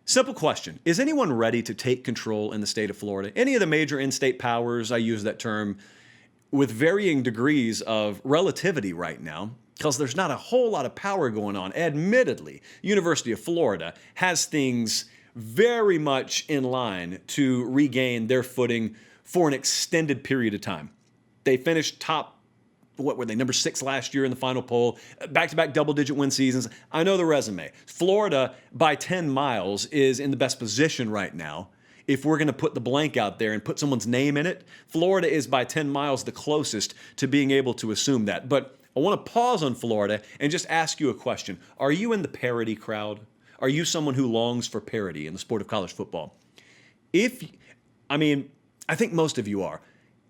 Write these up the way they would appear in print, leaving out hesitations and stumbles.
Simple question. Is anyone ready to take control in the state of Florida? Any of the major in-state powers, I use that term, with varying degrees of relativity right now, because there's not a whole lot of power going on. Admittedly, University of Florida has things very much in line to regain their footing for an extended period of time. They finished top, what were they, number 6 last year in the final poll, back-to-back double-digit win seasons. I know the resume. Florida, by 10 miles, is in the best position right now. If we're going to put the blank out there and put someone's name in it, Florida is by 10 miles the closest to being able to assume that. But I want to pause on Florida and just ask you a question. Are you in the parity crowd? Are you someone who longs for parity in the sport of college football? I think most of you are.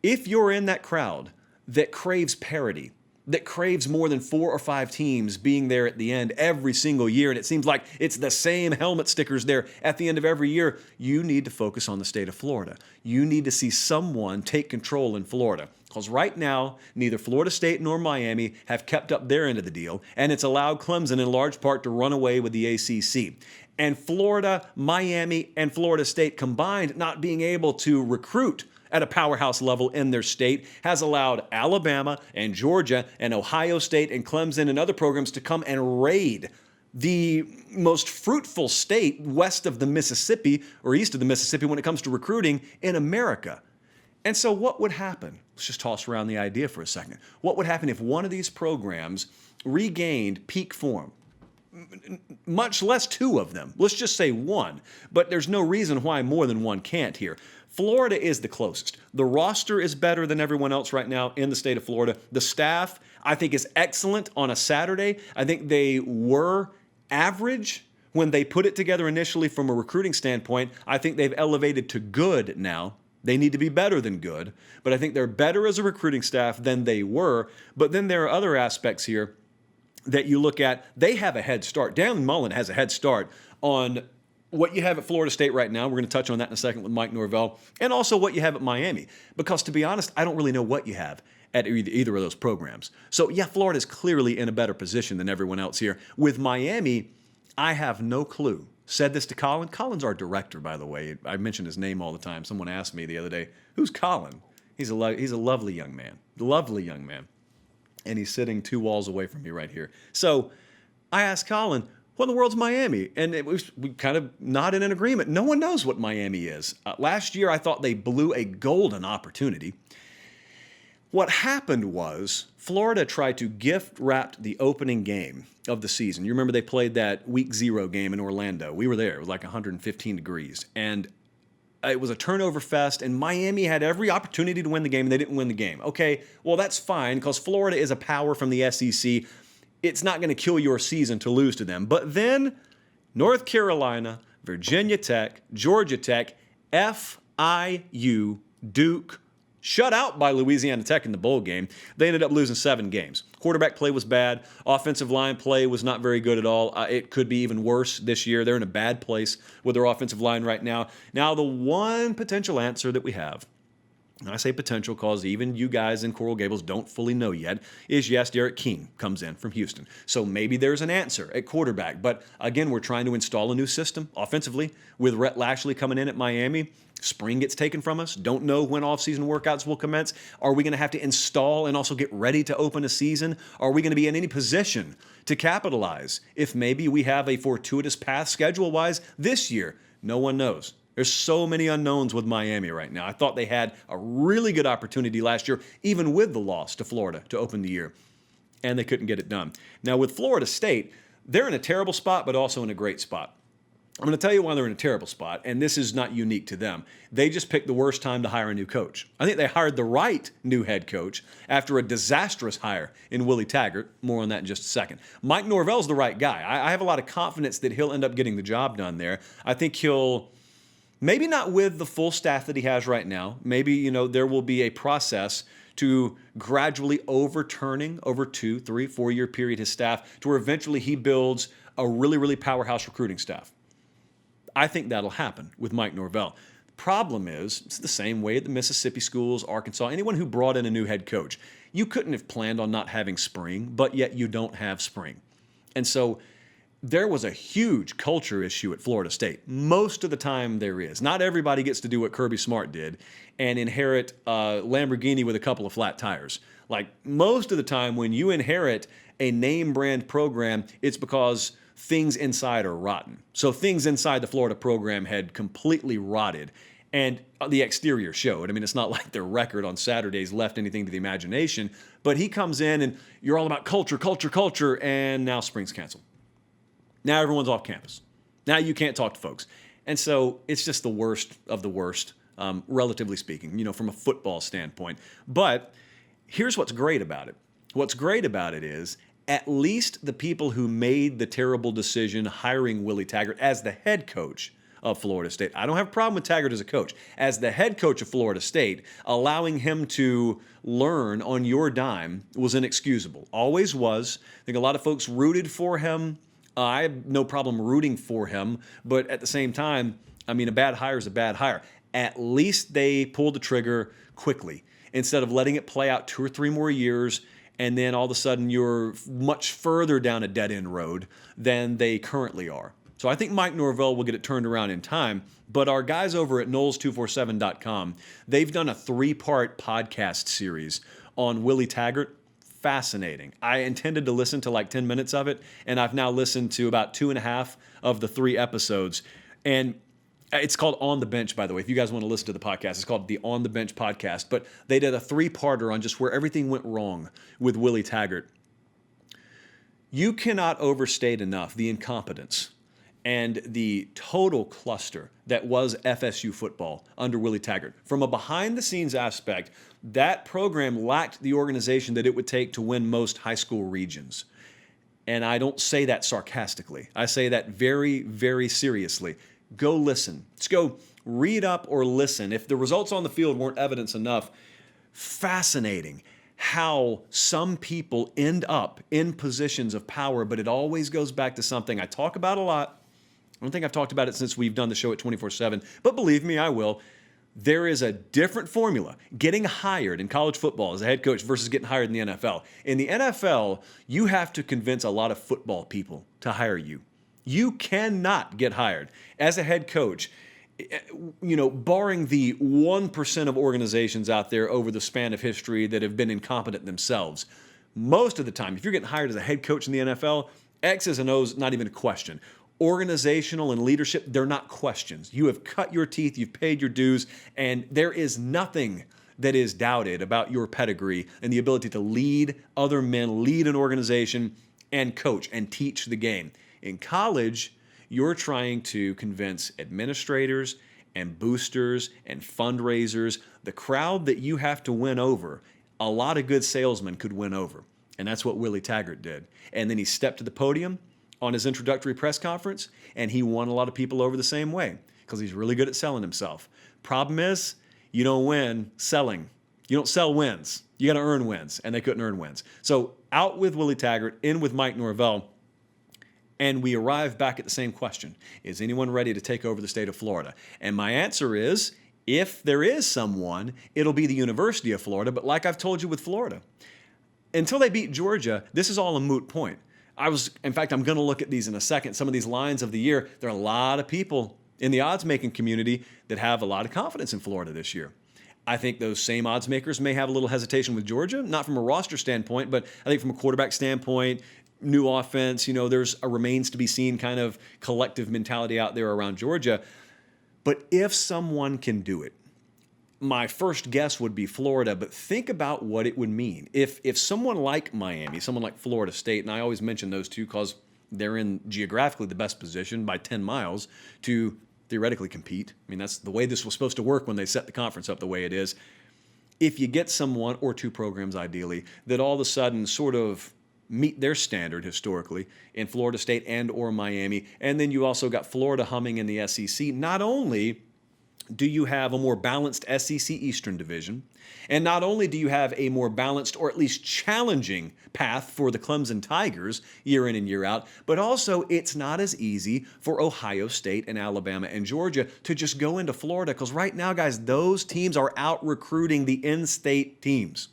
If you're in that crowd that craves parity, that craves more than 4 or 5 teams being there at the end every single year, and it seems like it's the same helmet stickers there at the end of every year, you need to focus on the state of Florida. You need to see someone take control in Florida. Because right now, neither Florida State nor Miami have kept up their end of the deal, and it's allowed Clemson in large part to run away with the ACC. And Florida, Miami, and Florida State combined not being able to recruit at a powerhouse level in their state has allowed Alabama and Georgia and Ohio State and Clemson and other programs to come and raid the most fruitful state west of the Mississippi or east of the Mississippi when it comes to recruiting in America. And so what would happen? Let's just toss around the idea for a second. What would happen if one of these programs regained peak form? Much less 2 of them. Let's just say 1. But there's no reason why more than 1 can't here. Florida is the closest. The roster is better than everyone else right now in the state of Florida. The staff, I think, is excellent on a Saturday. I think they were average when they put it together initially from a recruiting standpoint. I think they've elevated to good now. They need to be better than good, but I think they're better as a recruiting staff than they were. But then there are other aspects here that you look at. They have a head start. Dan Mullen has a head start on what you have at Florida State right now. We're going to touch on that in a second with Mike Norvell, and also what you have at Miami. Because to be honest, I don't really know what you have at either of those programs. So yeah, Florida's clearly in a better position than everyone else here. With Miami, I have no clue. Said this to Colin. Colin's our director, by the way. I mention his name all the time. Someone asked me the other day, who's Colin? He's a lovely young man. Lovely young man. And he's sitting 2 walls away from me right here. So I asked Colin, what in the world's Miami? And we kind of nodded in agreement. No one knows what Miami is. Last year, I thought they blew a golden opportunity. What happened was Florida tried to gift-wrap the opening game of the season. You remember they played that week 0 game in Orlando. We were there. It was like 115 degrees. And it was a turnover fest, and Miami had every opportunity to win the game, and they didn't win the game. Okay, well, that's fine, because Florida is a power from the SEC. It's not going to kill your season to lose to them. But then North Carolina, Virginia Tech, Georgia Tech, FIU, Duke, shut out by Louisiana Tech in the bowl game. They ended up losing 7 games. Quarterback play was bad. Offensive line play was not very good at all. It could be even worse this year. They're in a bad place with their offensive line right now. Now, the one potential answer that we have, and I say potential because even you guys in Coral Gables don't fully know yet, is yes, Derek King comes in from Houston. So maybe there's an answer at quarterback. But again, we're trying to install a new system offensively with Rhett Lashley coming in at Miami. Spring gets taken from us. Don't know when off-season workouts will commence. Are we going to have to install and also get ready to open a season? Are we going to be in any position to capitalize if maybe we have a fortuitous path schedule-wise this year? No one knows. There's so many unknowns with Miami right now. I thought they had a really good opportunity last year, even with the loss to Florida to open the year, and they couldn't get it done. Now, with Florida State, they're in a terrible spot, but also in a great spot. I'm going to tell you why they're in a terrible spot, and this is not unique to them. They just picked the worst time to hire a new coach. I think they hired the right new head coach after a disastrous hire in Willie Taggart. More on that in just a second. Mike Norvell's the right guy. I have a lot of confidence that he'll end up getting the job done there. I think he'll, maybe not with the full staff that he has right now. Maybe, there will be a process to gradually overturning over 2, 3, 4 year period his staff to where eventually he builds a really, really powerhouse recruiting staff. I think that'll happen with Mike Norvell. The problem is, it's the same way at the Mississippi schools, Arkansas, anyone who brought in a new head coach. You couldn't have planned on not having spring, but yet you don't have spring. And so there was a huge culture issue at Florida State. Most of the time there is. Not everybody gets to do what Kirby Smart did and inherit a Lamborghini with a couple of flat tires. Like most of the time when you inherit a name brand program, it's because things inside are rotten. So things inside the Florida program had completely rotted. And the exterior showed. I mean, it's not like their record on Saturdays left anything to the imagination. But he comes in and you're all about culture, culture, culture, and now spring's canceled. Now everyone's off campus. Now you can't talk to folks. And so it's just the worst of the worst, relatively speaking, from a football standpoint. But here's what's great about it. What's great about it is at least the people who made the terrible decision hiring Willie Taggart as the head coach of Florida State. I don't have a problem with Taggart as a coach. As the head coach of Florida State, allowing him to learn on your dime was inexcusable. Always was. I think a lot of folks rooted for him. I have no problem rooting for him, but at the same time, I mean, a bad hire is a bad hire. At least they pulled the trigger quickly instead of letting it play out 2 or 3 more years, and then all of a sudden you're much further down a dead-end road than they currently are. So I think Mike Norvell will get it turned around in time, but our guys over at Knowles247.com, they've done a 3-part podcast series on Willie Taggart. Fascinating. I intended to listen to like 10 minutes of it, and I've now listened to about 2.5 of the 3 episodes. And it's called On the Bench, by the way. If you guys want to listen to the podcast, it's called the On the Bench podcast. But they did a 3-parter on just where everything went wrong with Willie Taggart. You cannot overstate enough the incompetence and the total cluster that was FSU football under Willie Taggart. From a behind-the-scenes aspect, that program lacked the organization that it would take to win most high school regions. And I don't say that sarcastically. I say that very, very seriously. Go listen. Just go read up or listen. If the results on the field weren't evidence enough, fascinating how some people end up in positions of power, but it always goes back to something I talk about a lot. I don't think I've talked about it since we've done the show at 24/7, but believe me, I will. There is a different formula. Getting hired in college football as a head coach versus getting hired in the NFL. In the NFL, you have to convince a lot of football people to hire you. You cannot get hired as a head coach, barring the 1% of organizations out there over the span of history that have been incompetent themselves. Most of the time, if you're getting hired as a head coach in the NFL, X's and O's not even a question. Organizational and leadership, they're not questions. You have cut your teeth, you've paid your dues, and there is nothing that is doubted about your pedigree and the ability to lead other men, lead an organization, and coach and teach the game. In college, you're trying to convince administrators and boosters and fundraisers, the crowd that you have to win over. A lot of good salesmen could win over, and that's what Willie Taggart did. And then he stepped to the podium on his introductory press conference, and he won a lot of people over the same way because he's really good at selling himself. Problem is, you don't win selling. You don't sell wins. You got to earn wins, and they couldn't earn wins. So out with Willie Taggart, in with Mike Norvell, and we arrive back at the same question. Is anyone ready to take over the state of Florida? And my answer is, if there is someone, it'll be the University of Florida. But like I've told you with Florida, until they beat Georgia, this is all a moot point. In fact, I'm going to look at these in a second. Some of these lines of the year, there are a lot of people in the odds-making community that have a lot of confidence in Florida this year. I think those same odds makers may have a little hesitation with Georgia, not from a roster standpoint, but I think from a quarterback standpoint, new offense, there's a remains to be seen kind of collective mentality out there around Georgia. But if someone can do it, my first guess would be Florida, but think about what it would mean. If someone like Miami, someone like Florida State, and I always mention those two because they're in geographically the best position by 10 miles to theoretically compete. I mean, that's the way this was supposed to work when they set the conference up the way it is. If you get someone or 2 programs ideally that all of a sudden sort of meet their standard historically in Florida State and or Miami, and then you also got Florida humming in the SEC, not only do you have a more balanced SEC Eastern Division, and not only do you have a more balanced or at least challenging path for the Clemson Tigers year in and year out, but also it's not as easy for Ohio State and Alabama and Georgia to just go into Florida because right now, guys, those teams are out recruiting the in-state teams.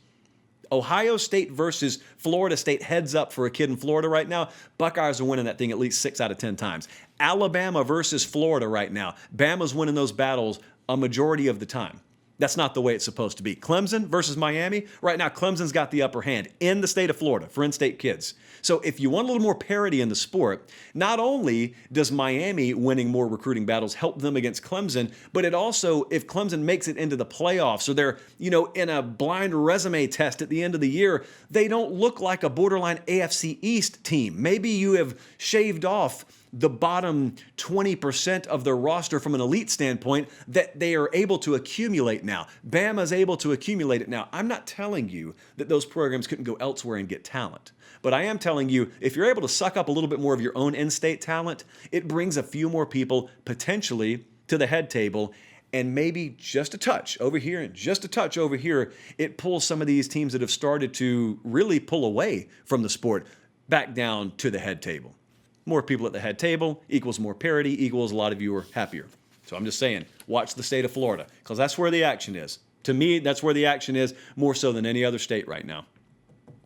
Ohio State versus Florida State, heads up for a kid in Florida right now. Buckeyes are winning that thing at least 6 out of 10 times. Alabama versus Florida right now. Bama's winning those battles a majority of the time. That's not the way it's supposed to be. Clemson versus Miami. Right now, Clemson's got the upper hand in the state of Florida for in-state kids. So if you want a little more parity in the sport, not only does Miami winning more recruiting battles help them against Clemson, but it also, if Clemson makes it into the playoffs, so they're, in a blind resume test at the end of the year, they don't look like a borderline AFC East team. Maybe you have shaved off the bottom 20% of their roster from an elite standpoint that they are able to accumulate now. Bama's able to accumulate it now. I'm not telling you that those programs couldn't go elsewhere and get talent. But I am telling you, if you're able to suck up a little bit more of your own in-state talent, it brings a few more people potentially to the head table, and maybe just a touch over here and just a touch over here, it pulls some of these teams that have started to really pull away from the sport back down to the head table. More people at the head table equals more parity, equals a lot of you are happier. So I'm just saying, watch the state of Florida, because that's where the action is. To me, that's where the action is, more so than any other state right now.